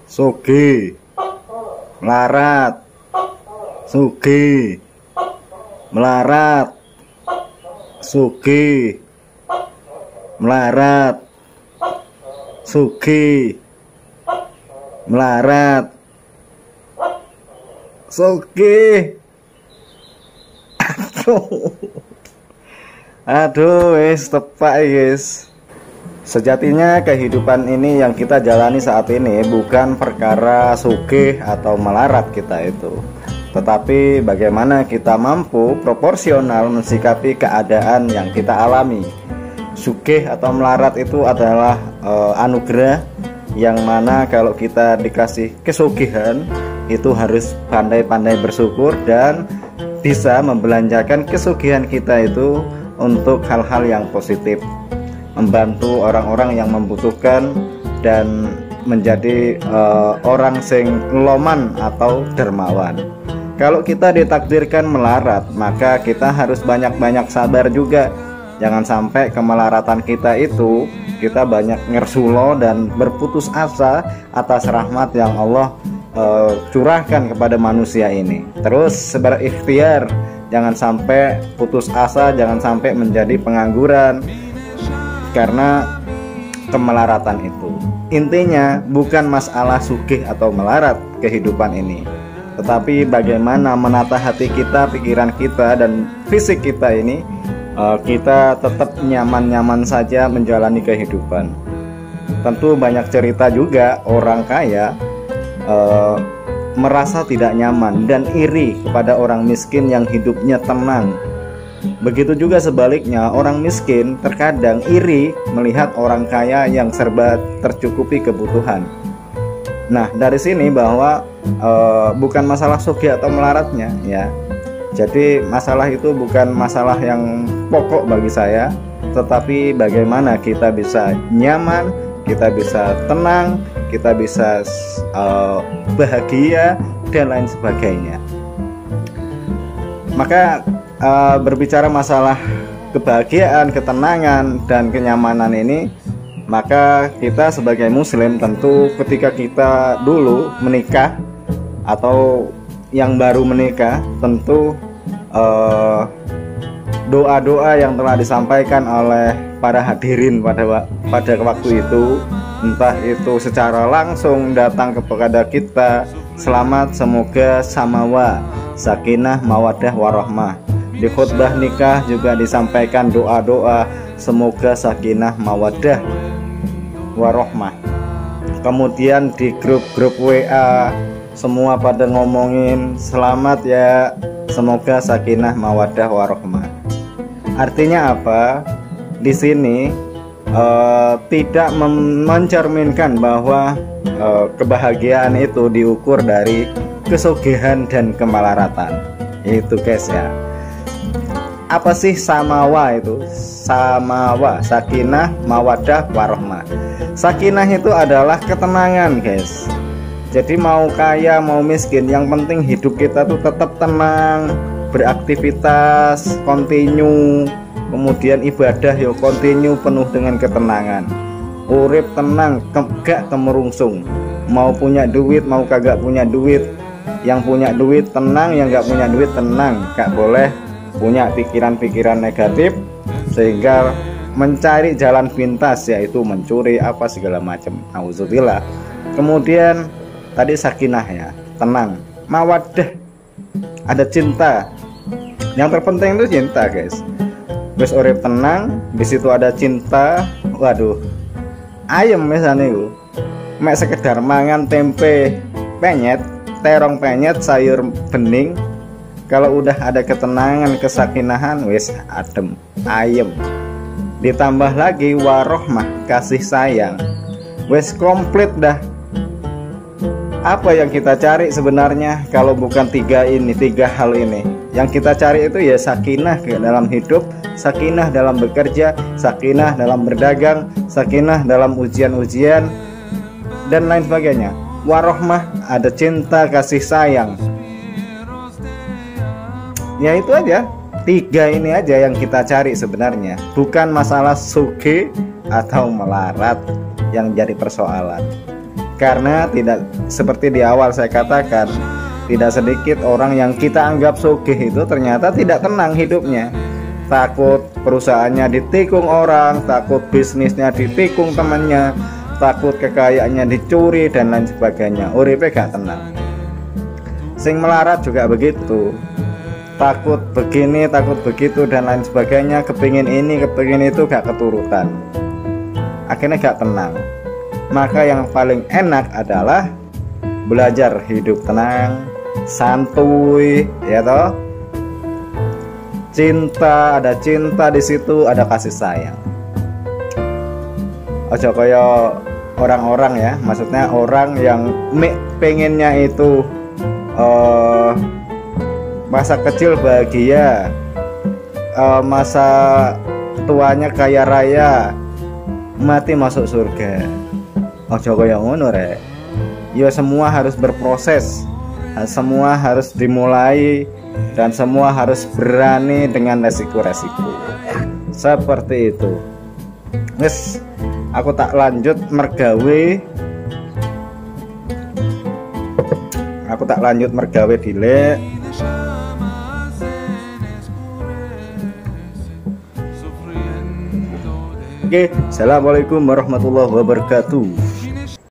Sugih, melarat, sugih, melarat, sugih, melarat, sugih, melarat, sugih. Aduh, wis tepak guys. Sejatinya kehidupan ini yang kita jalani saat ini bukan perkara sugih atau melarat kita itu, tetapi bagaimana kita mampu proporsional mensikapi keadaan yang kita alami. Sugih atau melarat itu adalah anugerah yang mana kalau kita dikasih kesugihan itu harus pandai-pandai bersyukur dan bisa membelanjakan kesugihan kita itu untuk hal-hal yang positif, membantu orang-orang yang membutuhkan dan menjadi orang sing loman atau dermawan. Kalau kita ditakdirkan melarat, maka kita harus banyak-banyak sabar juga. Jangan sampai kemelaratan kita itu kita banyak ngersulo dan berputus asa atas rahmat yang Allah curahkan kepada manusia ini. Terus berikhtiar, jangan sampai putus asa, jangan sampai menjadi pengangguran karena kemelaratan itu. Intinya bukan masalah sugih atau melarat kehidupan ini, tetapi bagaimana menata hati kita, pikiran kita, dan fisik kita ini, kita tetap nyaman-nyaman saja menjalani kehidupan. Tentu banyak cerita juga orang kaya merasa tidak nyaman dan iri kepada orang miskin yang hidupnya tenang. Begitu juga sebaliknya, orang miskin terkadang iri melihat orang kaya yang serba tercukupi kebutuhan. Nah, dari sini bahwa bukan masalah sugih atau melaratnya ya. Jadi masalah itu bukan masalah yang pokok bagi saya, tetapi bagaimana kita bisa nyaman, kita bisa tenang, kita bisa bahagia dan lain sebagainya. Maka berbicara masalah kebahagiaan, ketenangan, dan kenyamanan ini, maka kita sebagai muslim tentu ketika kita dulu menikah atau yang baru menikah, tentu doa-doa yang telah disampaikan oleh para hadirin pada waktu itu, entah itu secara langsung datang kepada kita, selamat semoga samawa, sakinah, mawadah, warahmah. Di khutbah nikah juga disampaikan doa-doa semoga sakinah, mawadah, warahmah. Kemudian di grup-grup WA semua pada ngomongin selamat ya, semoga sakinah, mawadah, warahmah. Artinya apa? Di sini tidak mencerminkan bahwa kebahagiaan itu diukur dari kesugihan dan kemelaratan. Itu guys ya. Apa sih samawa itu? Samawa, sakinah, mawadah, warahmah. Sakinah itu adalah ketenangan guys. Jadi mau kaya mau miskin, yang penting hidup kita tuh tetap tenang, beraktivitas kontinu, kemudian ibadah yo kontinu penuh dengan ketenangan. Urip tenang, gak kemerungsung. Mau punya duit mau kagak punya duit, yang punya duit tenang, yang gak punya duit tenang. Gak boleh punya pikiran-pikiran negatif sehingga mencari jalan pintas, yaitu mencuri apa segala macam. Auzubillah. Kemudian tadi sakinah ya, tenang. Mawadah, ada cinta. Yang terpenting itu cinta guys. Wis urip tenang, di situ ada cinta. Waduh, ayem misalnya itu mek sekedar mangan tempe penyet, terong penyet, sayur bening. Kalau udah ada ketenangan, kesakinahan, wis adem, ayem. Ditambah lagi warohmah, kasih sayang, wis komplit dah. Apa yang kita cari sebenarnya kalau bukan tiga hal ini? Yang kita cari itu ya sakinah dalam hidup, sakinah dalam bekerja, sakinah dalam berdagang, sakinah dalam ujian-ujian, dan lain sebagainya. Warohmah, ada cinta, kasih sayang. Ya itu aja, Tiga ini aja yang kita cari sebenarnya, bukan masalah sugih atau melarat yang jadi persoalan. Karena tidak seperti di awal saya katakan, tidak sedikit orang yang kita anggap sugih itu ternyata tidak tenang hidupnya. Takut perusahaannya ditikung orang, takut bisnisnya ditikung temannya, takut kekayaannya dicuri dan lain sebagainya. Uripe gak tenang. Sing melarat juga begitu, takut begini, takut begitu dan lain sebagainya, kepingin ini, kepingin itu, gak keturutan, akhirnya gak tenang. Maka yang paling enak adalah belajar hidup tenang, santuy, ya toh. Cinta, ada cinta di situ, ada kasih sayang. Ojo kaya orang-orang ya, maksudnya orang yang pengennya itu masa kecil bahagia, masa tuanya kaya raya, mati masuk surga. Ojo kaya ngono rek. Ya semua harus berproses, semua harus dimulai, dan semua harus berani dengan resiko-resiko. Seperti itu. Wes, aku tak lanjut mergawe. Aku tak lanjut mergawe dilek. Oke, assalamualaikum warahmatullahi wabarakatuh.